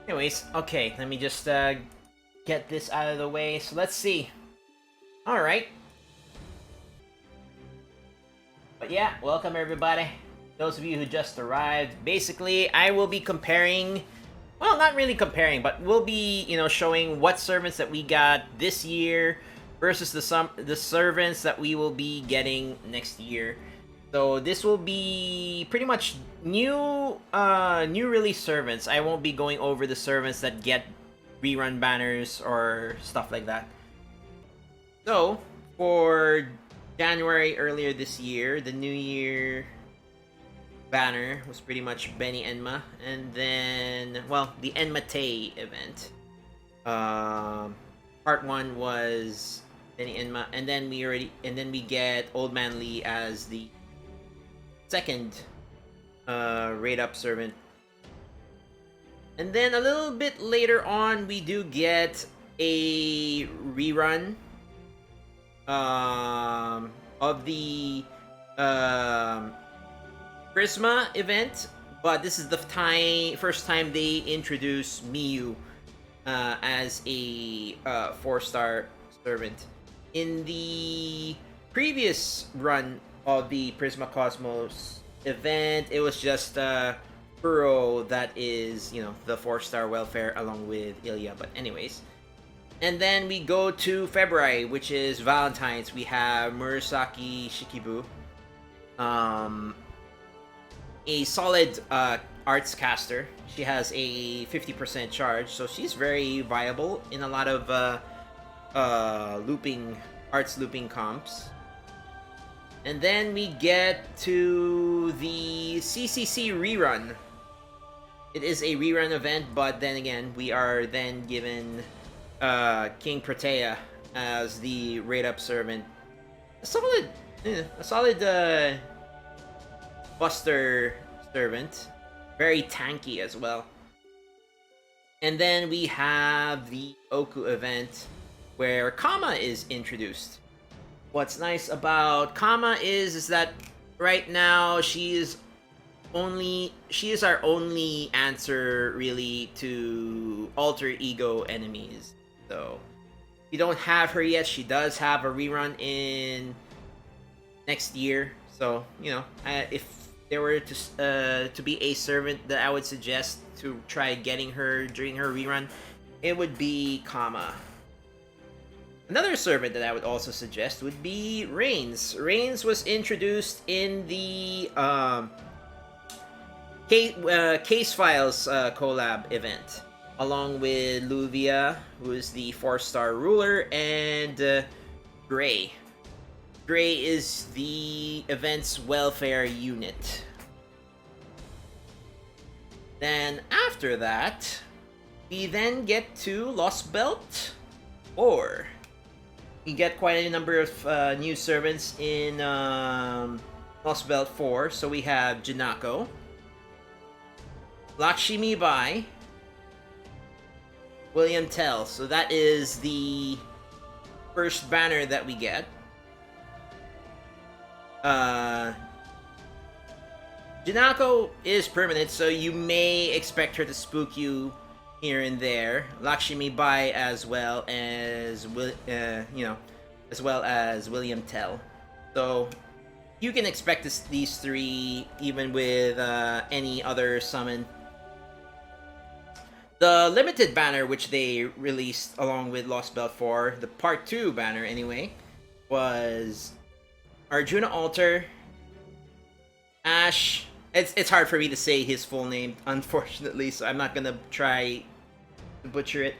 Anyways, okay, let me just get this out of the way. So let's see. All right. But yeah, welcome everybody. Those of you who just arrived. Basically, I will be comparing. Well, not really comparing, but we'll be, showing what servants that we got this year versus the servants that we will be getting next year. So this will be pretty much new release servants. I won't be going over the servants that get rerun banners or stuff like that. So for January earlier this year, the New Year banner was pretty much Benny Enma, and then the Enmate event. Part one was Benny Enma, and then we get Old Man Lee as the second raid up servant. And then a little bit later on, we do get a rerun of the Prisma event, but this is the first time they introduce Miyu as a 4-star servant. In the previous run of the Prisma Cosmos event, it was just Kuro that is, the 4-star welfare along with Ilya. But anyways, and then we go to February, which is Valentine's. We have Murasaki Shikibu, a solid arts caster. She has a 50% charge, so she's very viable in a lot of arts looping comps. And then we get to the CCC rerun. It is a rerun event, but then again, we are then given King Protea as the raid up servant. A solid Buster servant, very tanky as well. And then we have the Oku event where Kama is introduced. What's nice about Kama is that right now she is our only answer really to alter ego enemies. So we don't have her yet. She does have a rerun in next year. So if there were to be a servant that I would suggest to try getting her during her rerun, it would be Kama. Another servant that I would also suggest would be Reigns. Reigns was introduced in the Case Files collab event, along with Luvia, who is the 4-star ruler, and Gray. Gray is the event's welfare unit. Then after that, we then get to Lostbelt 4. We get quite a number of new servants in Lostbelt 4. So we have Janako, Lakshmi Bai, William Tell. So that is the first banner that we get. Janako is permanent, so you may expect her to spook you here and there. Lakshmi Bai as well as William Tell. So you can expect these three even with any other summon. The limited banner which they released along with Lostbelt 4, the part 2 banner anyway, was Arjuna Alter, Ash. It's hard for me to say his full name, unfortunately, so I'm not gonna try to butcher it.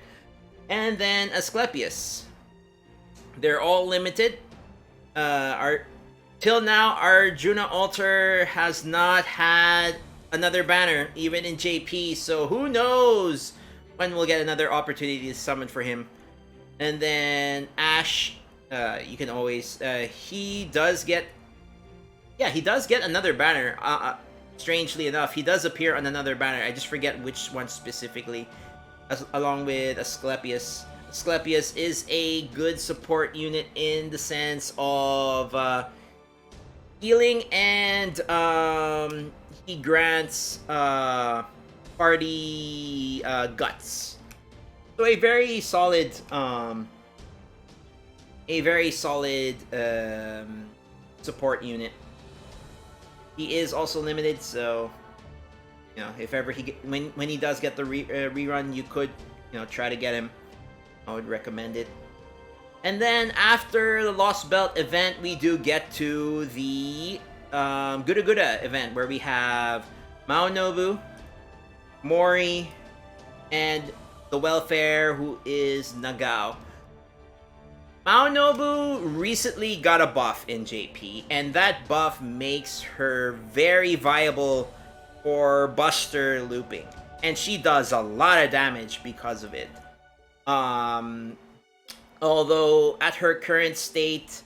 And then Asclepius. They're all limited. Till now, Arjuna Alter has not had another banner, even in JP, so who knows when we'll get another opportunity to summon for him. And then Ash, you can always he does get another banner. Strangely enough, he does appear on another banner. I just forget which one specifically, along with Asclepius. Asclepius is a good support unit in the sense of healing, and he grants party guts. So a very solid support unit. He is also limited, so if ever when he does get the rerun, you could try to get him. I would recommend it. And then after the Lostbelt event, we do get to the Gudaguda event, where we have Maonobu, Mori, and the welfare, who is Nagao. Maonobu recently got a buff in JP, and that buff makes her very viable for Buster looping. And she does a lot of damage because of it. Although at her current state,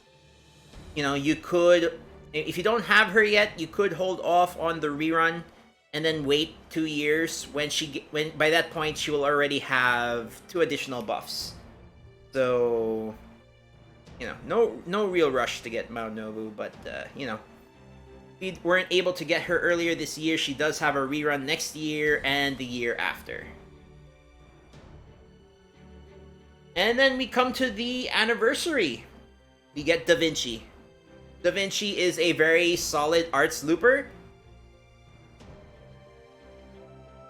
you could, if you don't have her yet, you could hold off on the rerun and then wait 2 years. When by that point she will already have 2 additional buffs. So no real rush to get Maonobu, but we weren't able to get her earlier this year. She does have a rerun next year and the year after. And then we come to the anniversary. We get Da Vinci. Da Vinci is a very solid arts looper.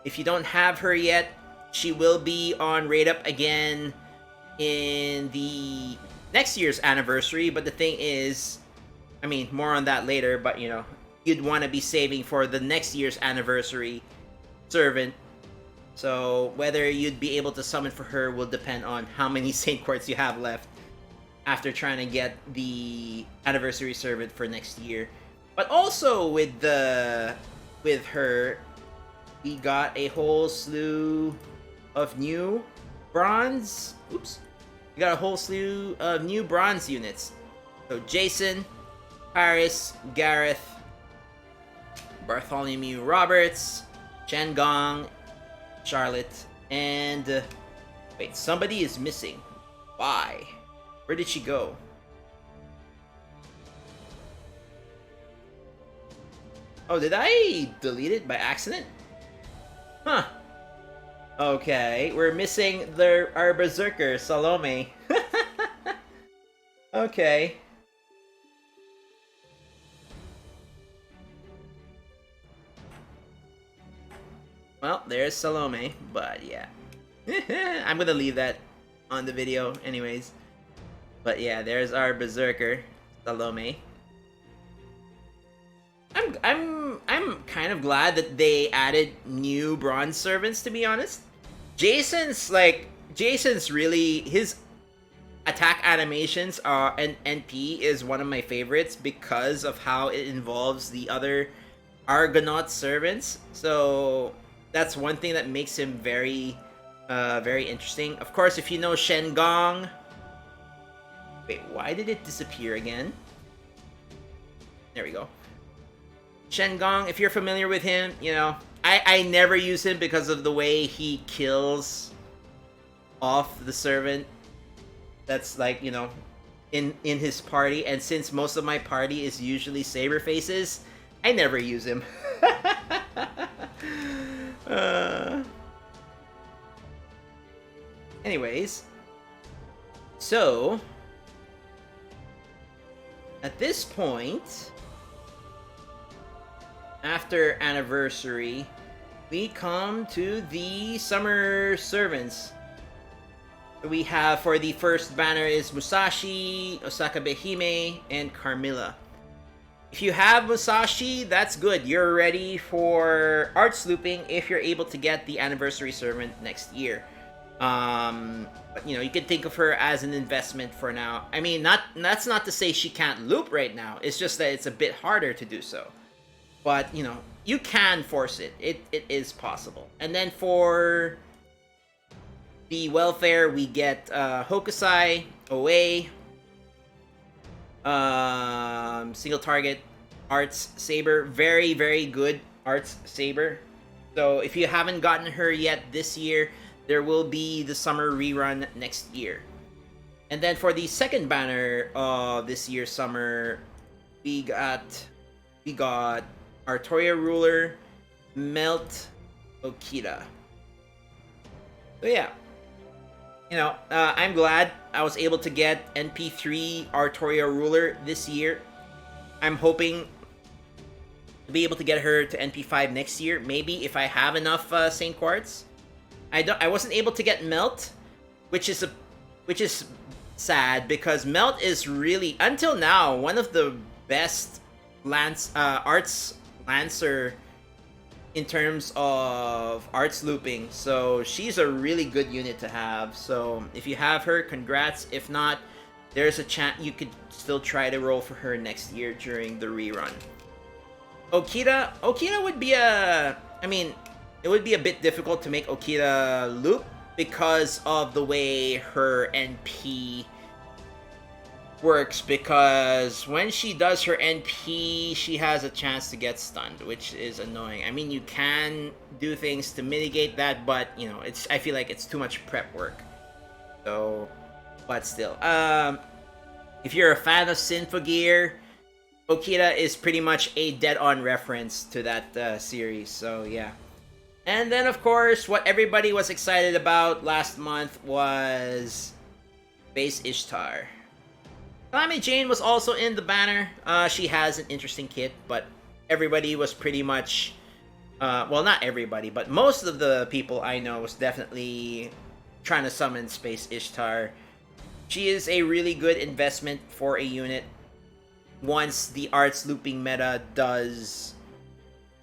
If you don't have her yet, she will be on Raid Up again in the next year's anniversary. But the thing is, more on that later, but you'd want to be saving for the next year's anniversary servant. So whether you'd be able to summon for her will depend on how many Saint Quartz you have left after trying to get the anniversary servant for next year. But also with her, we got a whole slew of new bronze. We got a whole slew of new bronze units. So Jason, Paris, Gareth, Bartholomew Roberts, Chen Gong, Charlotte, and wait, somebody is missing. Why? Where did she go? Oh, did I delete it by accident? Huh. Okay, we're missing our berserker, Salome. Okay. Well, there's Salome, but yeah. I'm gonna leave that on the video anyways. But yeah, there's our berserker, Salome. I'm kind of glad that they added new bronze servants, to be honest. Jason's really, his attack animations and NP is one of my favorites because of how it involves the other Argonaut servants. So that's one thing that makes him very interesting. Of course, if you know Shen Gong. Wait, why did it disappear again? There we go. Shen Gong, if you're familiar with him, I never use him because of the way he kills off the servant that's in his party, and since most of my party is usually saber faces, I never use him. Anyways, so at this point, after anniversary, we come to the summer servants. We have, for the first banner, is Musashi, Osaka Behime, and Carmilla. If you have Musashi, that's good. You're ready for arts looping if you're able to get the anniversary servant next year. But you can think of her as an investment for now. That's not to say she can't loop right now. It's just that it's a bit harder to do so. But you can force it. It is possible. And then for the welfare, we get Hokusai, Oe, single target arts saber, very, very good arts saber. So if you haven't gotten her yet this year, there will be the summer rerun next year. And then for the second banner of this year's summer, we got Artoria Ruler, Melt, Okita. So yeah, I'm glad I was able to get NP3 Artoria Ruler this year. I'm hoping to be able to get her to NP5 next year. Maybe if I have enough Saint Quartz. I wasn't able to get Melt, which is sad because Melt is really, until now, one of the best arts Lancer in terms of arts looping. So she's a really good unit to have. So if you have her, congrats. If not, there's a chance you could still try to roll for her next year during the rerun. Okita would be it would be a bit difficult to make Okita loop because of the way her NP works, because when she does her NP, she has a chance to get stunned, which is annoying. I mean, you can do things to mitigate that, but I feel like it's too much prep work. So, but still, if you're a fan of Symphogear, Okita is pretty much a dead-on reference to that series. So yeah. And then, of course, what everybody was excited about last month was Base Ishtar. Calamity Jane was also in the banner. She has an interesting kit, but everybody was pretty much... well, not everybody, but most of the people I know was definitely trying to summon Space Ishtar. She is a really good investment for a unit once the arts looping meta does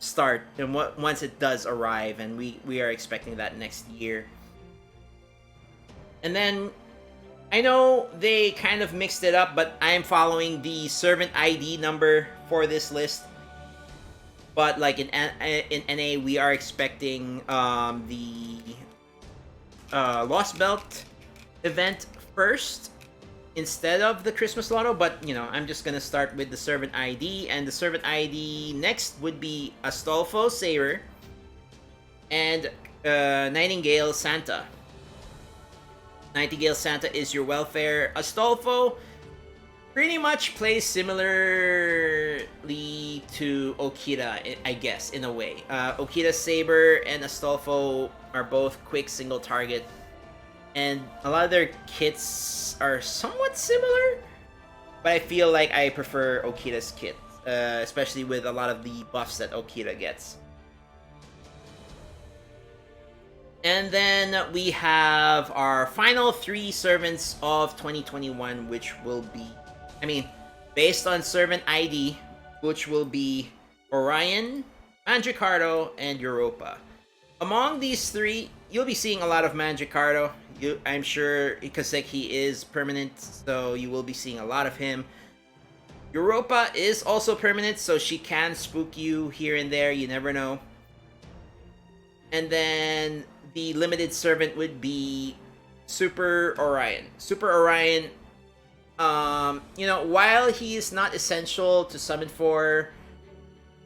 start, and once it does arrive, and we are expecting that next year. And then I know they kind of mixed it up, but I am following the servant ID number for this list. But like in NA, we are expecting the Lostbelt event first instead of the Christmas Lotto, but I'm just gonna start with the servant ID, and the servant ID next would be Astolfo Saber and Nightingale Santa. Nightingale Santa is your welfare. Astolfo pretty much plays similarly to Okita, I guess, in a way. Okita Saber and Astolfo are both quick single target, and a lot of their kits are somewhat similar, but I feel like I prefer Okita's kit, especially with a lot of the buffs that Okita gets. And then we have our final 3 servants of 2021, which will be, based on servant ID, which will be Orion, Mandricardo, and Europa. Among these 3, you'll be seeing a lot of Mandricardo. I'm sure, because he is permanent, so you will be seeing a lot of him. Europa is also permanent, so she can spook you here and there, you never know. And then the limited servant would be Super Orion. Super Orion, while he is not essential to summon for,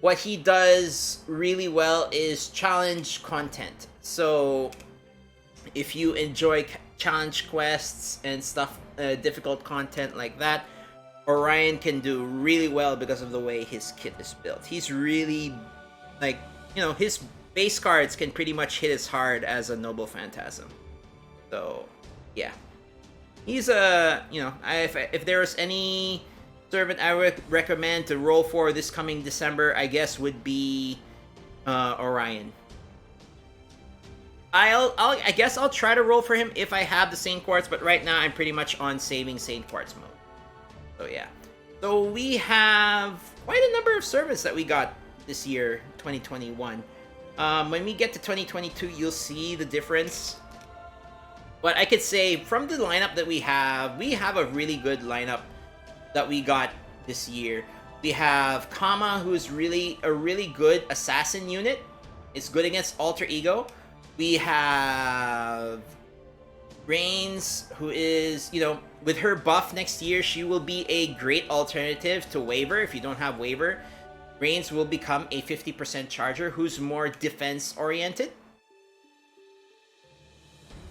what he does really well is challenge content. So if you enjoy challenge quests and stuff, difficult content like that, Orion can do really well because of the way his kit is built. He's really, his base cards can pretty much hit as hard as a Noble Phantasm. So, yeah. He's if there was any servant I would recommend to roll for this coming December, I guess would be Orion. I guess I'll try to roll for him if I have the Saint Quartz, but right now I'm pretty much on saving Saint Quartz mode. So yeah. So we have quite a number of servants that we got this year, 2021. When we get to 2022, you'll see the difference. But I could say from the lineup that we have a really good lineup that we got this year. We have Kama, who is really a really good assassin unit. It's good against Alter Ego. We have Reigns, who is, with her buff next year, she will be a great alternative to Waver. If you don't have Waver, Reigns will become a 50% charger who's more defense-oriented.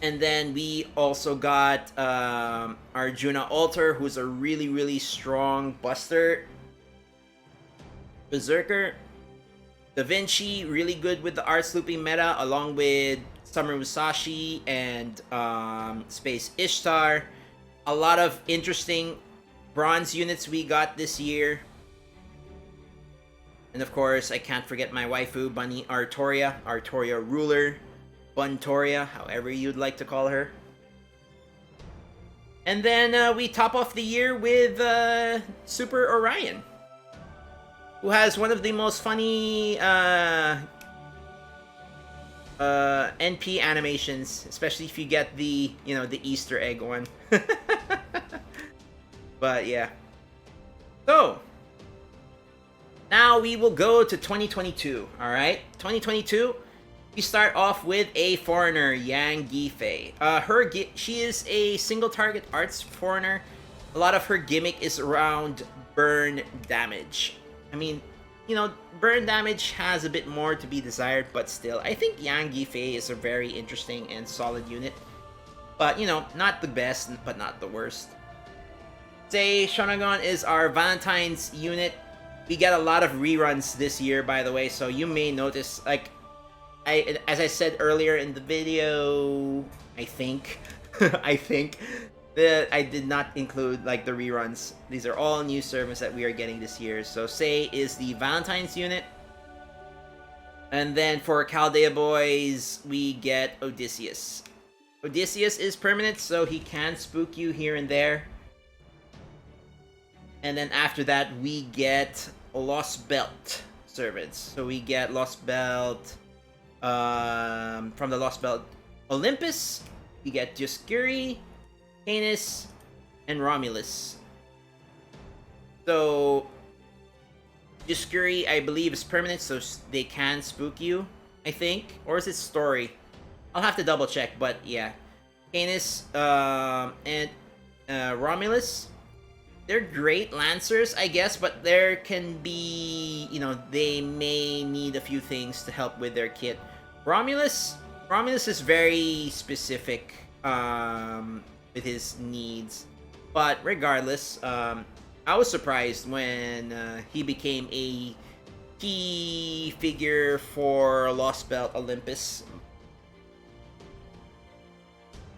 And then we also got Arjuna Alter, who's a really, really strong Buster Berserker. Da Vinci, really good with the arts looping meta, along with Summer Musashi and Space Ishtar. A lot of interesting bronze units we got this year. And of course, I can't forget my waifu, Bunny Artoria Ruler, Buntoria, however you'd like to call her. And then we top off the year with Super Orion, who has one of the most funny NP animations, especially if you get the, the Easter egg one. But yeah. So, now we will go to 2022, alright? 2022, we start off with a foreigner, Yang Gifei. She is a single target arts foreigner. A lot of her gimmick is around burn damage. I mean, burn damage has a bit more to be desired, but still, I think Yang Gifei is a very interesting and solid unit. But, not the best, but not the worst. Say Shonagon is our Valentine's unit. We get a lot of reruns this year, by the way, so you may notice, as I said earlier in the video, I think that I did not include, the reruns. These are all new servants that we are getting this year. So Say is the Valentine's unit. And then for Chaldea Boys, we get Odysseus. Odysseus is permanent, so he can spook you here and there. And then after that, we get Lostbelt servants. So we get Lostbelt from the Lostbelt Olympus. We get Dioscuri, Canis, and Romulus. So Dioscuri, I believe, is permanent, so they can spook you, I think. Or is it story? I'll have to double check, but yeah. Canis and Romulus, they're great lancers, I guess, but there can be, they may need a few things to help with their kit. Romulus is very specific with his needs, but regardless, I was surprised when he became a key figure for Lostbelt Olympus.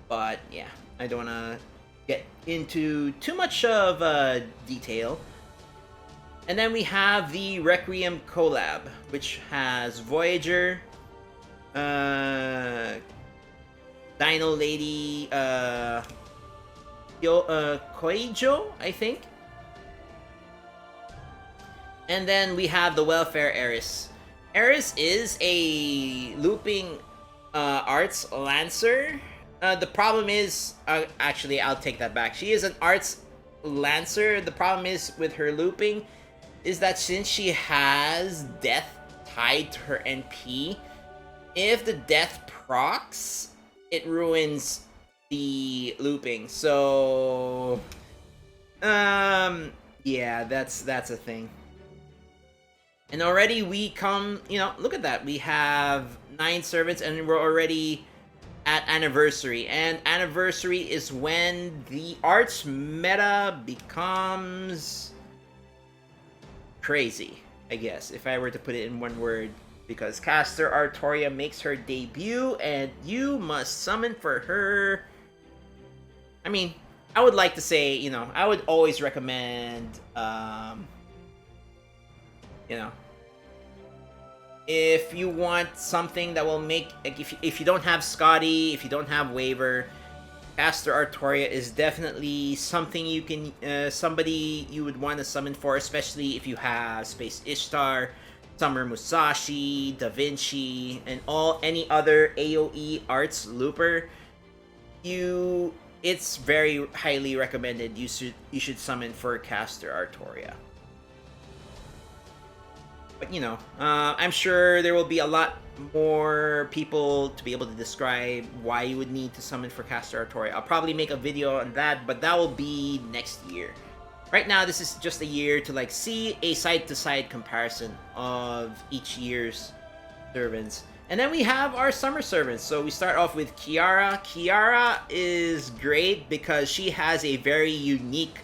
But yeah, I don't want to get into too much of detail. And then we have the Requiem collab, which has Voyager, Dino Lady, Koijo, I think. And then we have the Welfare Eris. Eris is a looping arts lancer. The problem is, actually, I'll take that back. She is an arts lancer. The problem is with her looping is that since she has death tied to her NP, if the death procs, it ruins the looping. So, yeah, that's a thing. And already we come, look at that. We have 9 servants and we're already at anniversary. And anniversary is when the arts meta becomes crazy, I guess, if I were to put it in one word. Because Caster Artoria makes her debut and you must summon for her. I mean, I would like to say, I would always recommend, if you want something that will make, if you don't have Scotty, if you don't have Waiver, Caster Artoria is definitely something you can, somebody you would want to summon for, especially if you have Space Ishtar, Summer Musashi, Da Vinci, and any other AoE arts looper. It's very highly recommended. You should summon for Caster Artoria. But I'm sure there will be a lot more people to be able to describe why you would need to summon for Caster Artoria. I'll probably make a video on that, but that will be next year. Right now, this is just a year to see a side-to-side comparison of each year's servants. And then we have our summer servants. So we start off with Kiara. Kiara is great because she has a very unique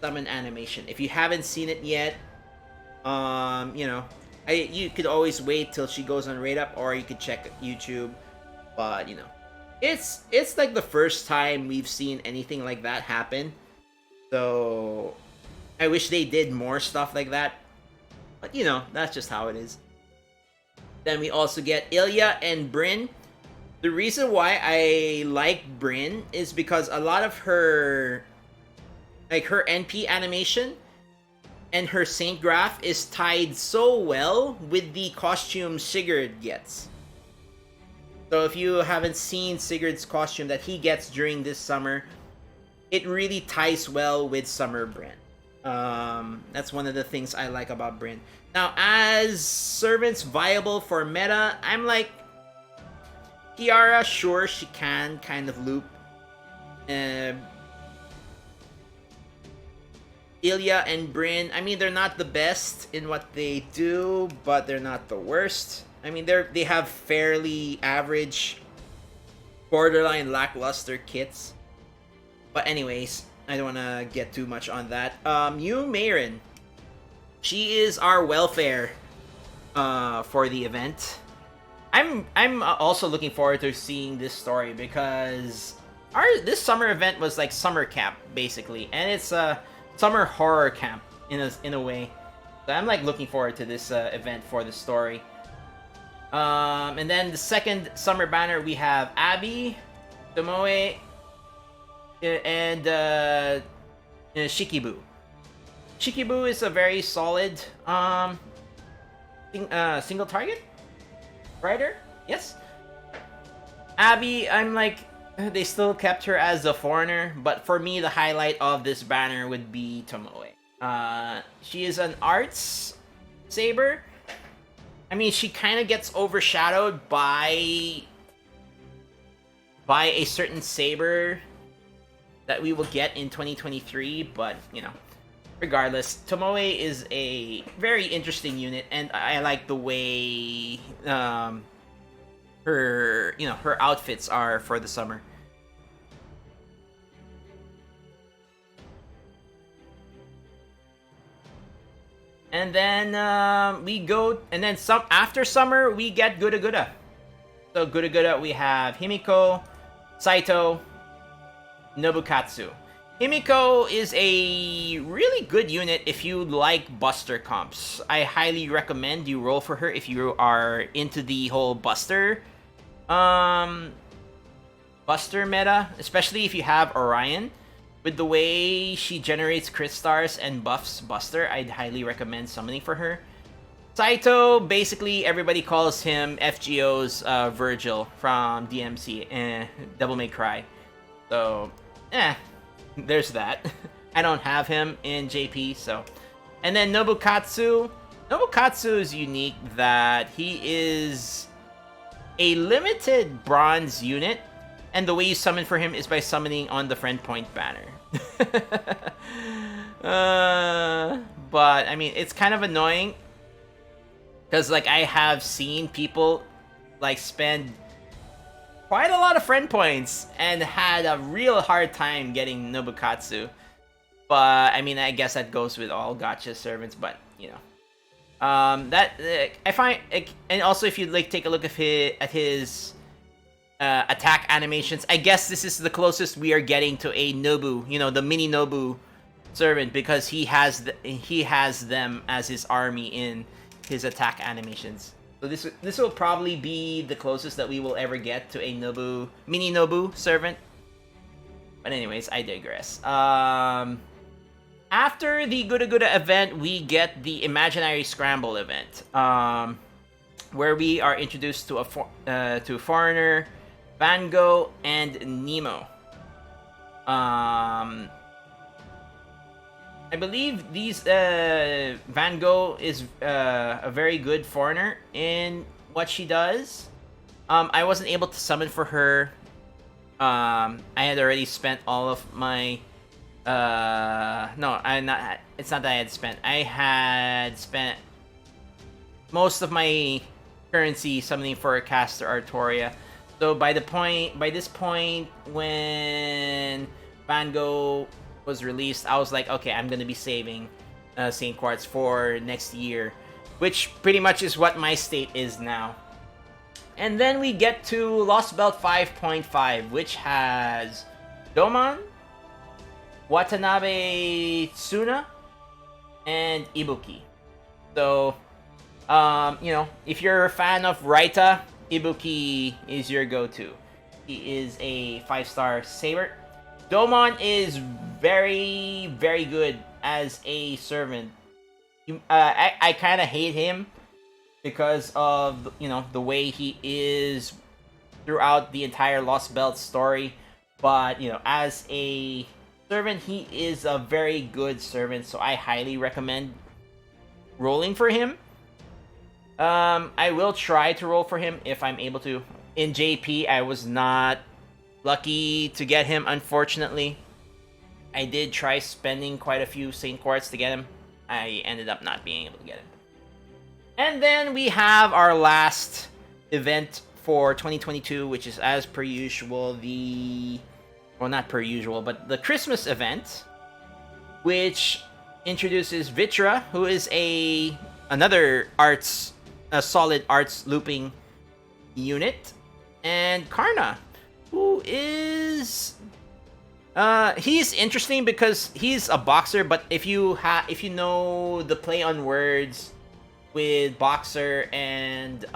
summon animation. If you haven't seen it yet, I You could always wait till she goes on Raid Up, or you could check YouTube. But you know, it's like the first time we've seen anything like that happen. So I wish they did more stuff like that. But you know, that's just how it is. Then we also get Ilya and Bryn. The reason why I like Bryn is because a lot of her, like her NP animation and her Saint Graph is tied so well with the costume Sigurd gets. So if you haven't seen Sigurd's costume that he gets during this summer, it really ties well with Summer Bryn. That's one of the things I like about Bryn. Now, as servants viable for meta, I'm like, Kiara, sure, she can kind of loop. Ilya and Bryn, I mean, they're not the best in what they do, but they're not the worst. I mean, they have fairly average, borderline lackluster kits. But anyways, I don't want to get too much on that. Yu Mayrin, she is our welfare for the event. I'm also looking forward to seeing this story because this summer event was like summer camp basically, and it's a summer horror camp in a way. So I'm like looking forward to this event for the story. And then the second summer banner we have Abby, Tomoe, and Shikibu. Shikibu is a very solid single target rider. Yes. Abby, I'm like, they still kept her as a foreigner, but for me the highlight of this banner would be Tomoe. She is an arts saber. I mean, she kind of gets overshadowed by a certain saber that we will get in 2023, but you know, regardless, Tomoe is a very interesting unit, and I like the way her outfits are for the summer. And then we go, and then after summer we get Gudaguda. So Gudaguda, we have Himiko, Saito, Nobukatsu. Himiko is a really good unit if you like Buster comps. I highly recommend you roll for her if you are into the whole Buster meta, especially if you have Orion. With the way she generates crit stars and buffs Buster, I'd highly recommend summoning for her. Saito, basically everybody calls him FGO's Virgil from DMC, Devil May Cry. So, there's that. I don't have him in JP, so. And then Nobukatsu. Nobukatsu is unique that he is a limited bronze unit, and the way you summon for him is by summoning on the friend point banner. But I mean, it's kind of annoying because like I have seen people like spend quite a lot of friend points and had a real hard time getting Nobukatsu. But I mean, I guess that goes with all gacha servants, but you know, that I find, and also if you like take a look at his attack animations, I guess this is the closest we are getting to a Nobu, you know, the mini Nobu servant, because he has them as his army in his attack animations. So this will probably be the closest that we will ever get to a Nobu, mini Nobu servant. But anyways, I digress. After the Gudaguda event, we get the Imaginary Scramble event, where we are introduced to a foreigner, Van Gogh, and Nemo. I believe these Van Gogh is a very good foreigner in what she does. I wasn't able to summon for her. I had already spent all of my. No, I'm not. It's not that I had spent. I had spent most of my currency summoning for a caster Artoria. So by this point, when Van Gogh was released, I was like, okay, I'm gonna be saving Saint Quartz for next year. which pretty much is what my state is now. And then we get to Lostbelt 5.5, which has Domon, Watanabe Tsuna, and Ibuki. So, you know, if you're a fan of Raita, Ibuki is your go-to. He is a 5-star saber. Domon is very, very good as a servant. I kind of hate him because of, you know, the way he is throughout the entire Lostbelt story. But, you know, as a servant, he is a very good servant, so I highly recommend rolling for him. I will try to roll for him if I'm able to. In JP, I was not lucky to get him, unfortunately. I did try spending quite a few Saint Quartz to get him. I ended up not being able to get him. And then we have our last event for 2022, which is, as per usual, well, not per usual, but the Christmas event, which introduces Vitra, who is another solid arts looping unit, and Karna, who is he's interesting because he's a boxer, but if you know the play on words with boxer and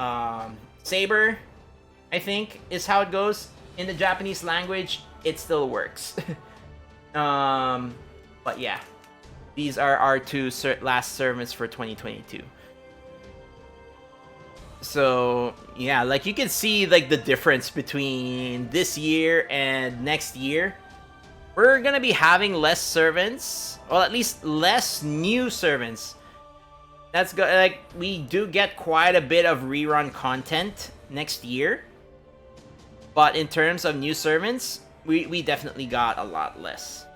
saber, I think is how it goes in the Japanese language, it still works. But yeah, these are our two last servants for 2022. So yeah, like you can see like the difference between this year and next year. We're gonna be having less servants, or at least less new servants. That's good. Like, we do get quite a bit of rerun content next year, but in terms of new servants, we definitely got a lot less.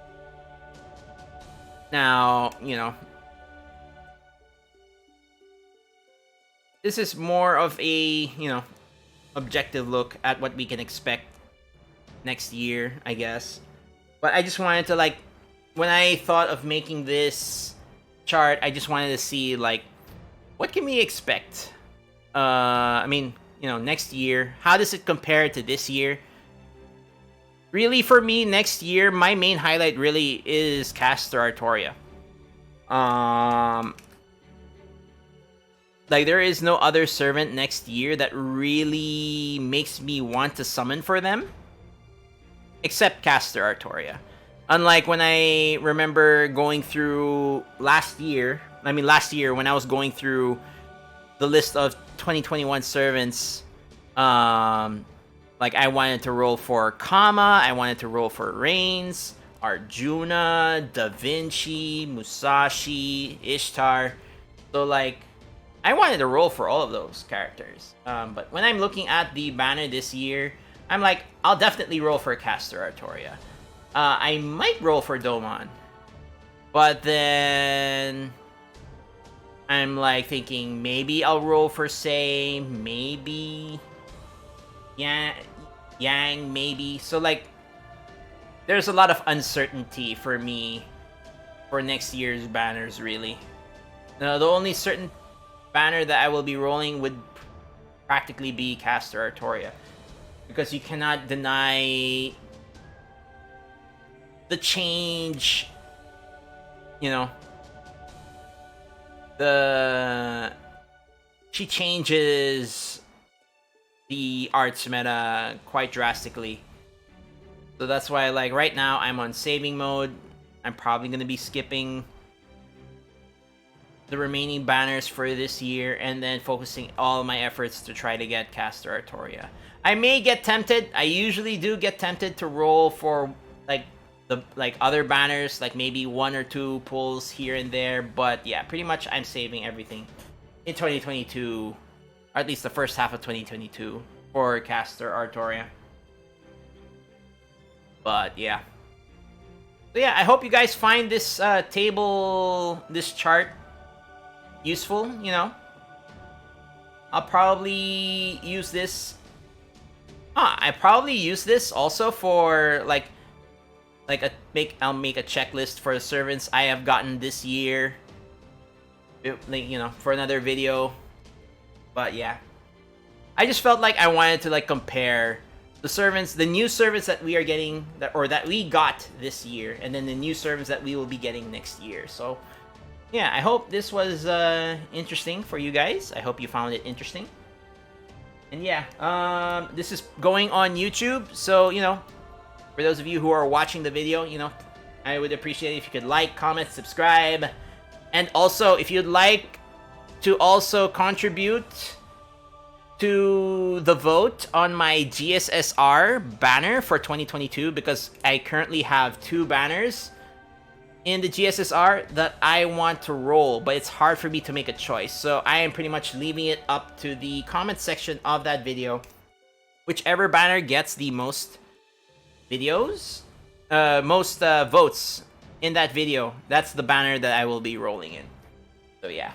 Now, you know, this is more of a, you know, objective look at what we can expect next year, I guess. But I just wanted to, like, when I thought of making this chart, I just wanted to see, like, what can we expect? I mean, you know, next year. How does it compare to this year? Really, for me, next year, my main highlight really is Caster Artoria. Like, there is no other servant next year that really makes me want to summon for them, except Caster Artoria. Unlike when I remember going through last year when I was going through the list of 2021 servants, like, I wanted to roll for Kama, I wanted to roll for Reigns, Arjuna, Da Vinci, Musashi, Ishtar. So, like, I wanted to roll for all of those characters. But when I'm looking at the banner this year, I'm like, I'll definitely roll for Caster Artoria. I might roll for Domon. But then I'm like thinking maybe I'll roll for Sei, maybe Yang, maybe. So, like, there's a lot of uncertainty for me for next year's banners, really. Now, the only certain banner that I will be rolling would practically be Caster Artoria, because you cannot deny the change, you know, she changes the arts meta quite drastically. So that's why, like, right now I'm on saving mode. I'm probably going to be skipping the remaining banners for this year and then focusing all my efforts to try to get Caster Artoria. I may get tempted. I usually do get tempted to roll for like other banners, like maybe one or two pulls here and there, but yeah, pretty much I'm saving everything in 2022, or at least the first half of 2022, for Caster Artoria. But yeah. So yeah, I hope you guys find this this chart useful, you know. I'll probably use this. I probably use this also for I'll make a checklist for the servants I have gotten this year like, you know, for another video. But yeah, I just felt like I wanted to like compare the servants, the new servants that we are getting, that we got this year, and then the new servants that we will be getting next year. So yeah, I hope this was interesting for you guys. I hope you found it interesting. And yeah, this is going on YouTube, so you know, for those of you who are watching the video, you know, I would appreciate it if you could like, comment, subscribe, and also if you'd like to also contribute to the vote on my GSSR banner for 2022, because I currently have 2 banners in the GSSR that I want to roll, but it's hard for me to make a choice. So I am pretty much leaving it up to the comment section of that video. Whichever banner gets the most videos, most votes in that video, that's the banner that I will be rolling in. So yeah.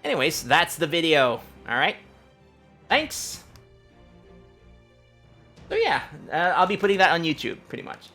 Anyways, that's the video. Alright. Thanks! So yeah, I'll be putting that on YouTube, pretty much.